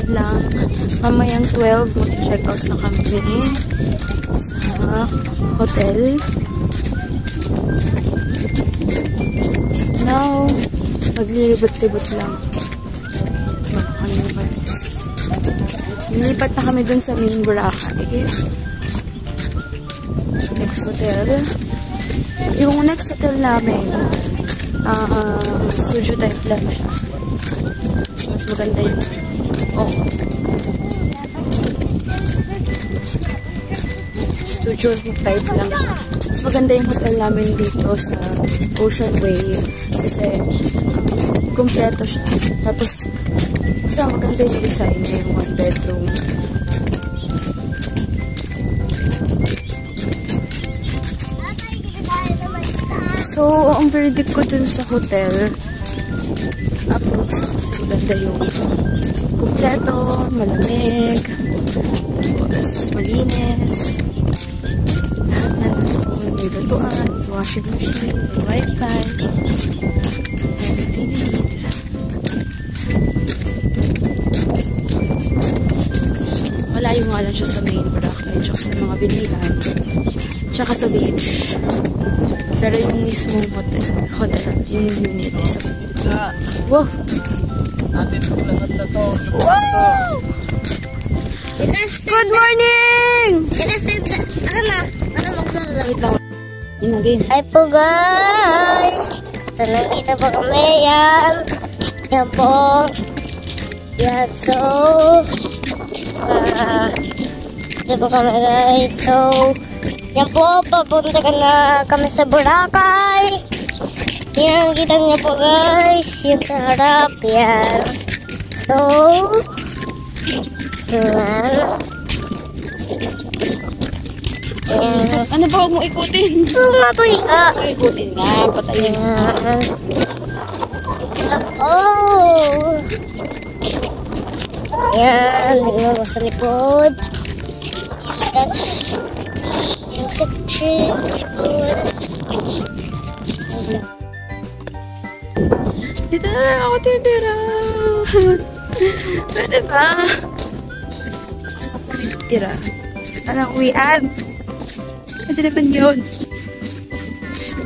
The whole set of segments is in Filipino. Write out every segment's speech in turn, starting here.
lang. Mamayang 12, mag-check out na kami sa hotel. Now, maglilibot-libot lang. Nilipat na kami dun sa main Boracay. Next hotel. Yung next hotel namin, studio type lang siya. Mas maganda yun. Oh. Studio type lang siya. Mas maganda yung hotel namin dito sa Ocean Way. Kasi, kompleto siya. Tapos, basta maganda yung design niya, yung one bedroom. So, ang verdict ko dun sa hotel, approach kasi maganda yung kompleto, malamig, tapos malinis, lahat na nandun, may lutuan, washing machine, may wifi, everything you need. So, malayo nga lang siya sa main Boracay, tsaka sa mga bilihan, tsaka sa beach. Pero yung mismong hotel, yung unit is wow! Atin po lahat na to. Wow! Good morning! Wait lang. Yun ang game. Hi po guys! So, nakita po kami yan. Yan po. Yan, so yan po kami guys. So, yan po, papunta ka na kami sa Boracay. Yan, kita niyo po guys. Yung sa harap, yan. So, yan. Yan. Ano ba? Huwag mo ikutin. Oo nga po, Ikutin nga. Patayin. Yan. Oh! Yan, tingnan mo sa likod. That's yung section sa likod. Dito na lang ako titira. Pwede ba? Tira. Parang uwian. Pwede naman yun.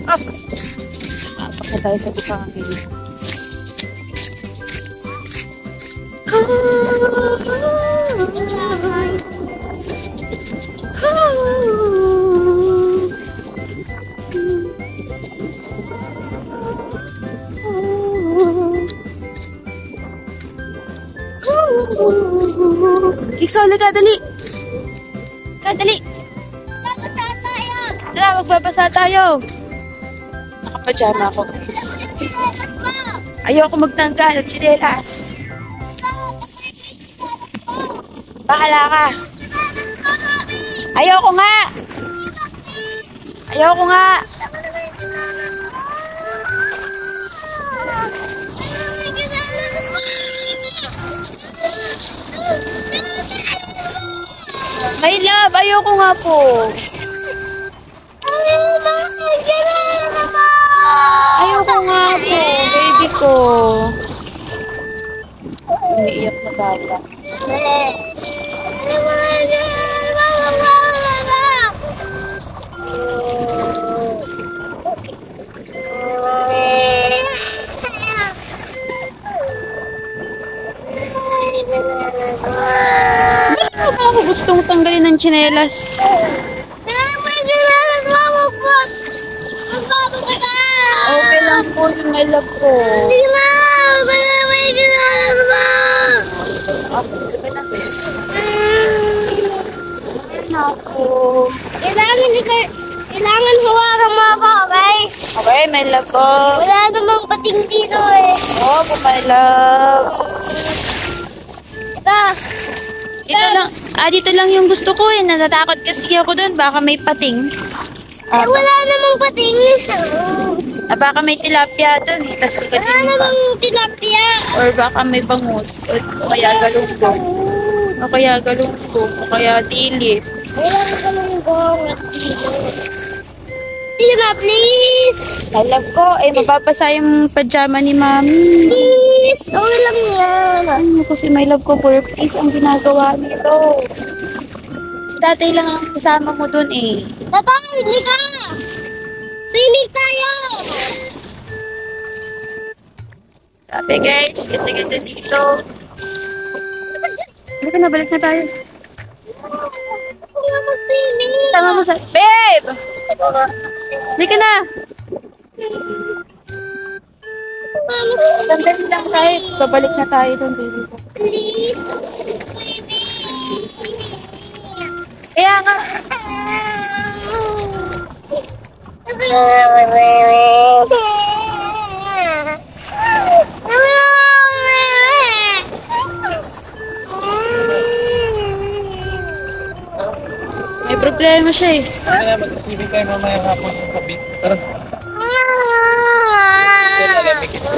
Oh! Papak na tayo sa bukangin. Kiksole ka, dali! Dali! Tara, magbabasa tayo! Nakapajama ako, guys. Ayoko magtanggal, chinelas. Bahala ka! Ayoko nga! Ayoko nga! My love, ayoko nga po. Ayoko nga po, baby ko. Umiiyak na bata. Ako gustong tanggalin ng tsinelas. Okay lang po yung my love ko. Hindi ma! May tsinelas mo! Kailangan hawakan mo ako, guys. Okay, my love ko. Wala namang pating dito eh. Oh, my love. Ito. Dito lang yung gusto ko eh. Natatakot kasi ako doon. Baka may pating. Wala namang pating. Baka may tilapia doon. Wala namang tilapia. Or baka may bangus. O kaya galunggong. O kaya galunggong. O kaya dilis. Wala namang bangus dito. Please na, please. I love ko. Eh, mababasa yung pajama ni Mami. Please. Okay lang yan. Ano kasi my love ko, poor please ang ginagawa nito. Si tatay lang ang kasama mo dun eh. Tatay, hindi ka. Swimming tayo. Sabi guys, ganda-ganda dito. Balik na, balik na tayo. Ako nga mag-swimming. Tama mo sa... Babe! Balik ka na! Sandali lang tayo. Babalik na tayo dun, baby ko. Please. Kaya nga. May problema siya eh. Kaya mag-TV tayo mamaya hapon sa tabi. Tara. Kaya nalamigin ka.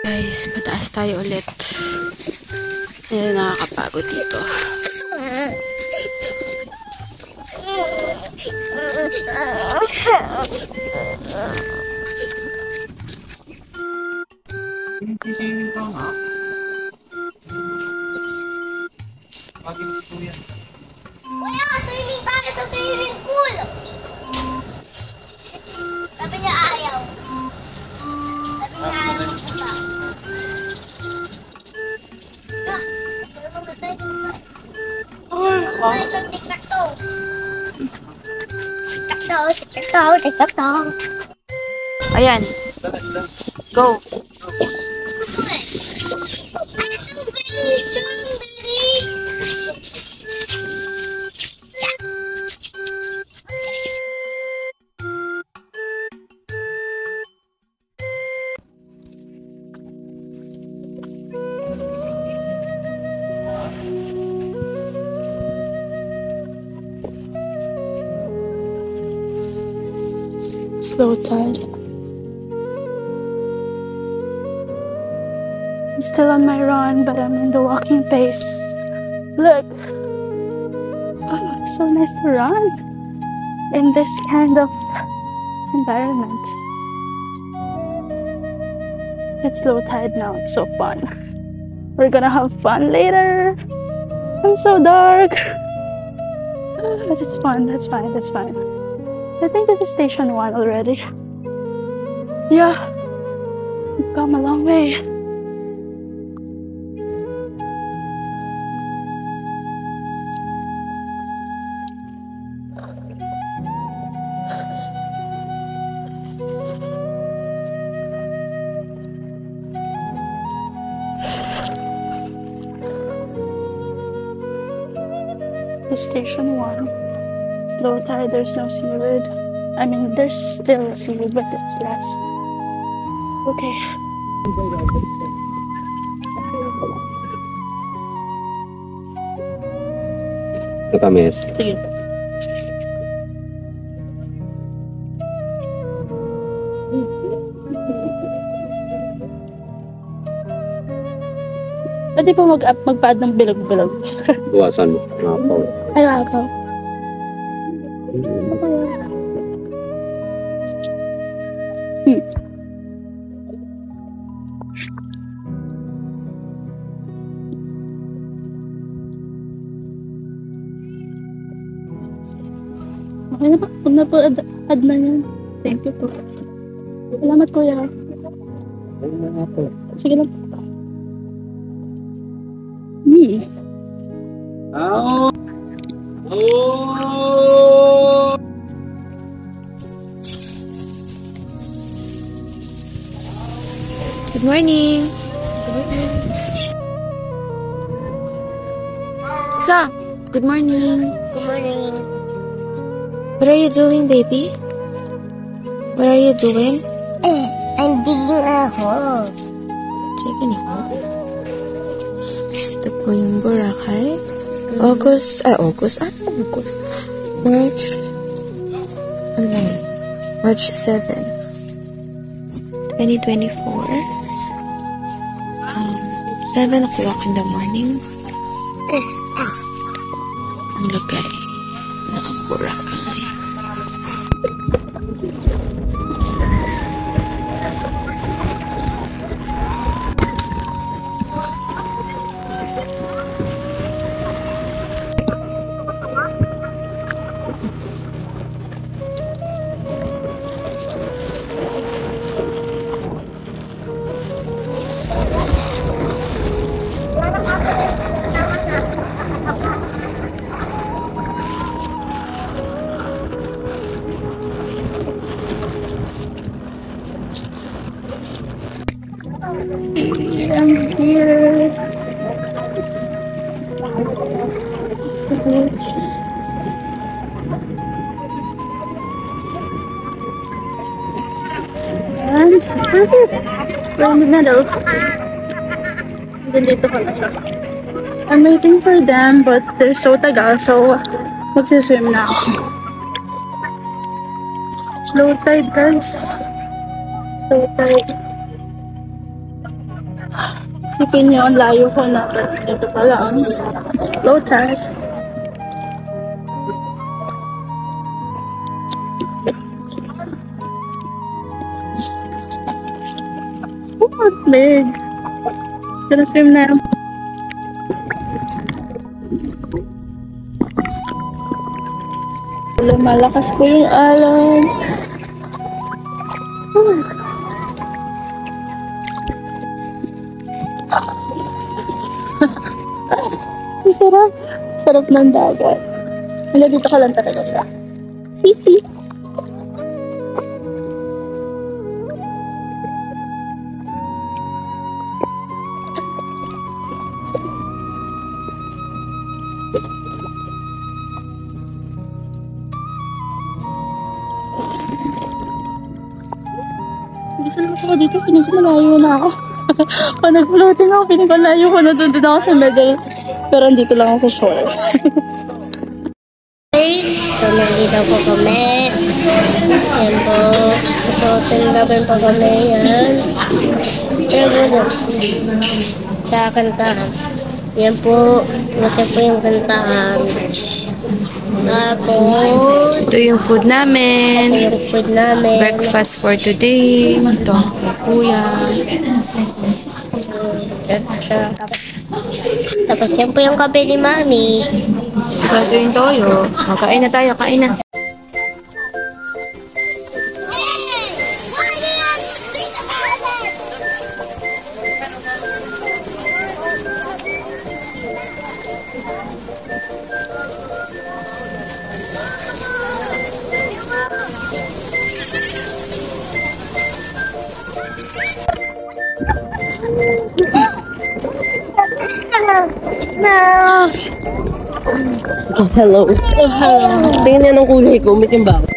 Guys, pataas tayo ulit. Hindi nakakapagod dito. Sisingin ka nga. Pagin gusto yan. Kuya, swimming tayo sa swimming pool. Sabi niya ayaw. Sabi niya ayaw magpunta. Pero magpunta tayo sa tayo. Tayo sa tic-tac-toe. Tic-tac-toe, tic-tac-toe, tic-tac-toe. Ayan. Go. I'm so very strong, Daddy. Slow tide. I'm still on my run, but I'm in the walking pace. Look. Oh, so nice to run in this kind of environment. It's low tide now. It's so fun. We're gonna have fun later. I'm so dark. But it's fun. That's fine. That's fine. I think this is station 1 already. Yeah. We've come a long way. This station 1. It's low tide, there's no seaweed. I mean, there's still seaweed, but it's less. Okay. Katamis. Sige. Pwede po magpaad ng bilog-bilog. Buwasan mo. Napaw. Ay, ako. Okay na ba? Huwag na po add na yan. Thank you po. Salamat kuya. Sige lang. Oh! Oh! Good morning. So, good morning. Good morning. What are you doing, baby? What are you doing? I'm digging a hole. Second half. Ito po yung Boracay. August. August? March. Ano na yun? March 7, 2024. 7 o'clock in the morning. Ang lagay ng Boracay. I'm here. And we're in the middle. Dito ko na siya. I'm waiting for them, but they're so tagal, so magsiswim na ako. Low tide, guys. Low tide. Isipin niyo, ang layo ko na. Dito pala, low tide. Oh, my leg. Gonna swim na. Malakas ko yung alon. Sarap. Sarap ng dagat. Hanggang dito ka lang talaga siya. Hihi. Isa lang ako dito, pinagkalayo na ako. Pag nag-floating ako, pinagkalayo ko na doon ako sa middle. Pero andito lang ako sa shore. Guys, so nandito po kami. Yan po. Floating namin po kami. Yan. Sa kantahan. Yan po. Kasi po yung kantahan. Tapos, Ito yung food namin. ito yung food namin. Breakfast for today. Ito ang kuya. Tapos yan po yung kape ni Mami. Ito yung toyo. Kain na tayo, kain na. Oh, hello. Oh, hello. Tingnan niya ng kulay ko, umitim ba ako?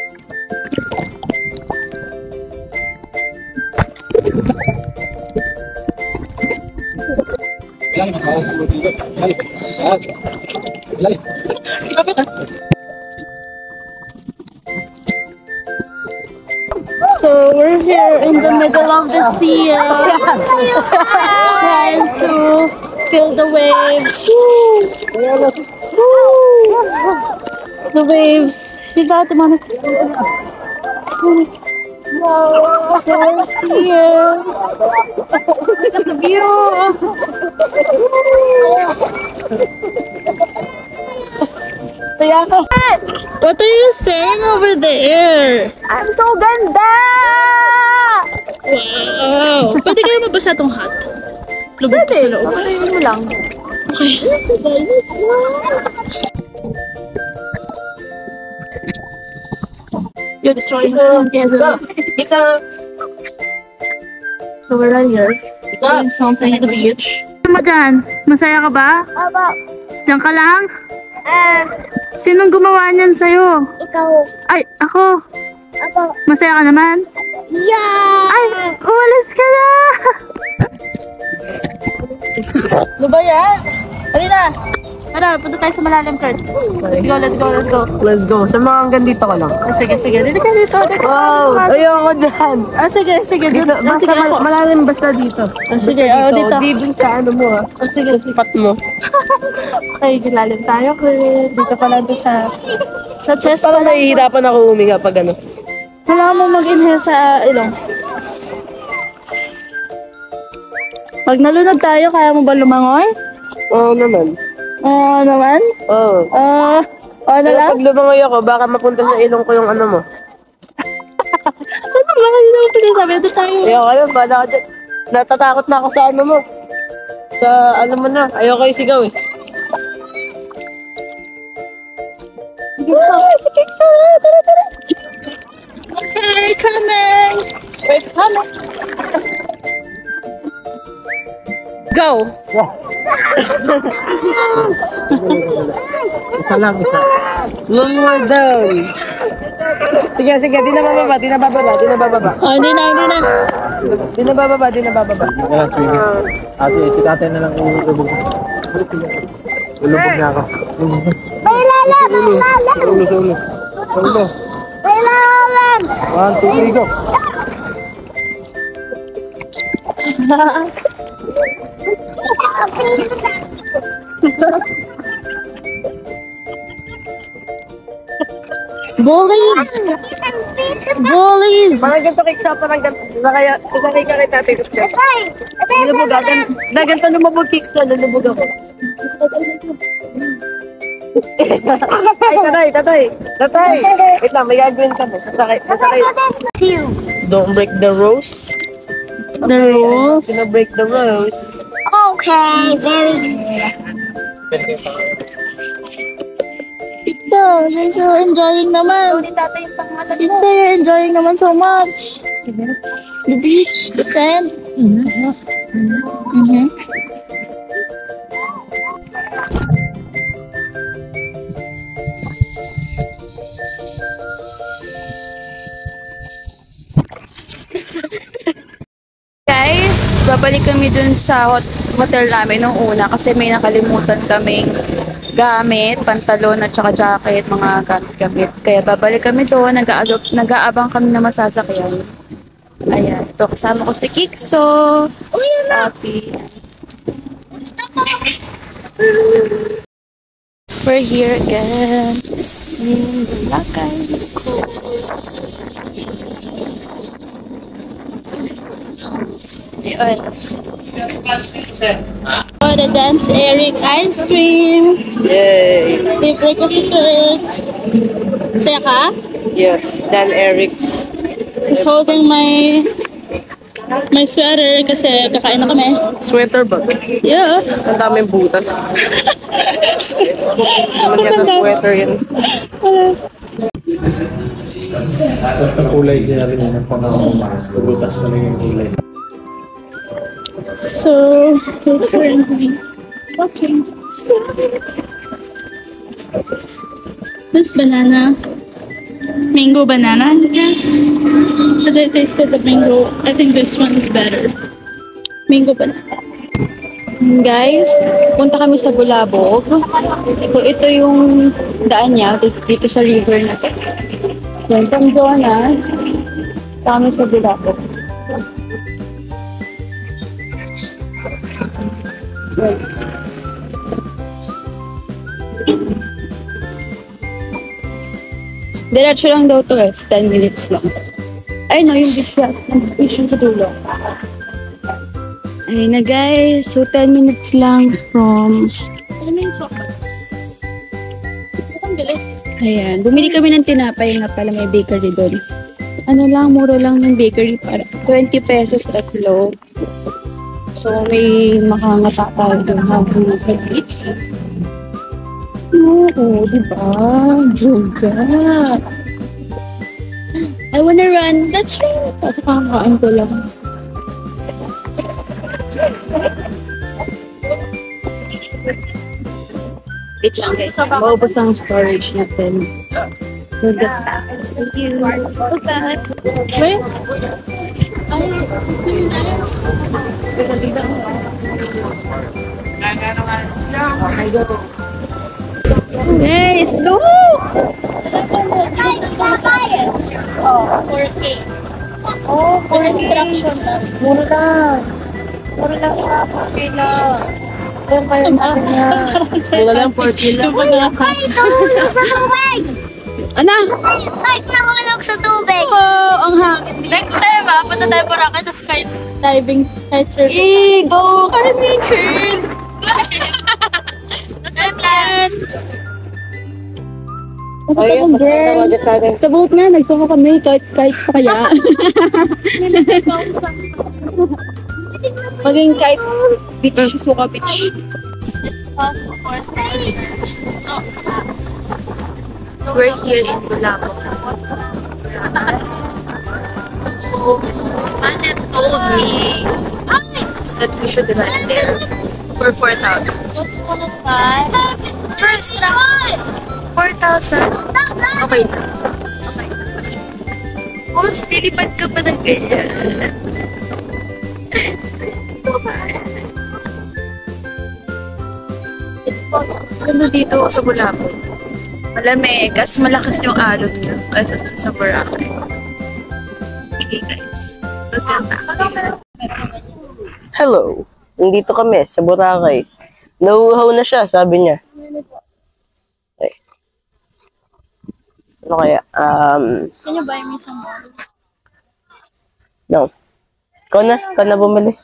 So we're here in the middle of the sea, trying to feel the waves. The waves. Without the money. Wow, so here. The view. What are you saying over there? I'm so ganda! Wow! Pwede kayo mabasa tong hat? Lubog ko sa loob. Patayin mo lang. Okay. You're destroying It's a... So we're right here. Doing something at the beach. Ano mo dyan? Masaya ka ba? Aba, Diyan ka lang? Sinong gumawa niyan sa'yo? ikaw. Ay, ako. Aba, Masaya ka naman? yeah! Ay, umalis ka na! Ano ba yan? Halina! Tara, punta tayo sa malalim, Kurt. Let's go, let's go, let's go. Let's go. Sa mga hanggang dito ka lang. Sige, sige. Dito ka dito. Wow! Ayoko dyan. Sige, sige. Dito, basta Sige ako. malalim basta dito. Sige, dito. Di dun sa ano mo Sige. Sa spot mo. Okay, gilalim tayo, Kurt. Dito pala doon sa chest Parang pala. nahihirapan ako huminga pag ano. Kailangan mo mag-inhale sa ilong. Pag nalunod tayo, kaya mo ba lumangoy? Oo naman. Oo naman? Oo. Oo na Pero lang? pag lumangoy ako, baka mapunta sa ilong ko yung ano mo. Ano ba? Hindi naman kasi sabi na tayo. Ayoko na, bala ka dyan. Natatakot na ako sa ano mo. Sa ano mo na, ayoko yung sigaw eh. Sige, tara, tara. Okay, coming. Wait, coming. Go. Isa lang, isa. One more down. Sige, sige, di na bababa, di na bababa, di na bababa. Oh, hindi na. Di na bababa, di na bababa. Wala, sige. Ate, si tatay na lang ulubog. Ulubog na ako. May lalam! May lalam! Ulo, sa ulo. Sa ulo. May lalam! 1, 2, 3, go. Bullies! Bullies! Parang ganito kiksa, parang ganito. Sakay ka kay tatay. Tay! Lulubog ako. Ganito lumubog kiksa, lulubog ako. Ay, tatay. Wait lang, may gagawin ka mo. Sasakay. Don't break the rose. The rules. Gonna break the rose. Okay, very good. Ito, you're so enjoying naman. Ito, you're enjoying naman so much. The beach, the sand. Mm-hmm. Guys, babalik kami dun sa hotel namin nung una kasi may nakalimutan kaming gamit, pantalon at saka jacket, mga gamit. Kaya babalik kami doon, nag-aabang kami na masasakyan. Ayan, ito kasama ko si Kikso, Happy. We're here again in Boracay, Ayun. Oh, the Dance Eric ice cream. Yay! Libre ko si Kurt. Saya ka? Yes, Dan Eric's. He's holding my sweater kasi kakain na kami. Sweater ba? Yeah. Ang daming butas. Naman yata sweater yun. Ang kulay din natin yun. Ang butas na lang yung kulay. So, we're currently walking. This banana, mango banana, I guess. As I tasted the mango, I think this one is better. Mango banana. Guys, punta kami sa Bulabog. So, ito yung daan niya dito sa river na to. Yan, from Jonas, kami sa Bulabog. Diretso lang daw to guys, 10 minutes lang. Ay no, yung beach yung sa dulo. Ayun na guys, so 10 minutes lang from... Ano na yung sopa? Ang bilis. Ayan, bumili kami ng tinapay nga pala, may bakery doon. Ano lang, mura lang ng bakery para 20 pesos tatlo. So may makangata tayo doon habang nag-eat. Oo, diba? Yoga. I wanna run. That's right. Kasi kakakain ko lang. Wait lang guys. Maubos ang storage natin. We'll get back to you. Okay. Wait. Guys, look! Oh, For instruction na. mura lang. Mura lang siya. Okay lang. Kung kayo niya. Mula lang, 40 lang. Ay, nahulog sa tubig! Ano? Ay, nahulog sa tubig! Oh, ang hangin dito. Next time, punta tayo Boracay, tapos kite diving, kite surfing. Eh, go! Kami, Kurt! That's our plan. Ayun, mas matawagan tayo. Sa boat nga, nagsama kami kahit pa kaya. Maging kahit beach, suka beach. We're here in Bulacan. So, Annette told me that we should rent there for 4,000. First try! 4,000? Okay na. Oh, silipad ka pa ng ganyan. Ganda dito sa Bulacan. Malamig, kasi malakas yung alon niya kasi sa Boracay. Okay guys, maganda. Hello. Nandito kami sa Boracay. Nauuhaw na siya, sabi niya. Okay. Ano kaya? Can you buy me some more? No. Ikaw na bumili.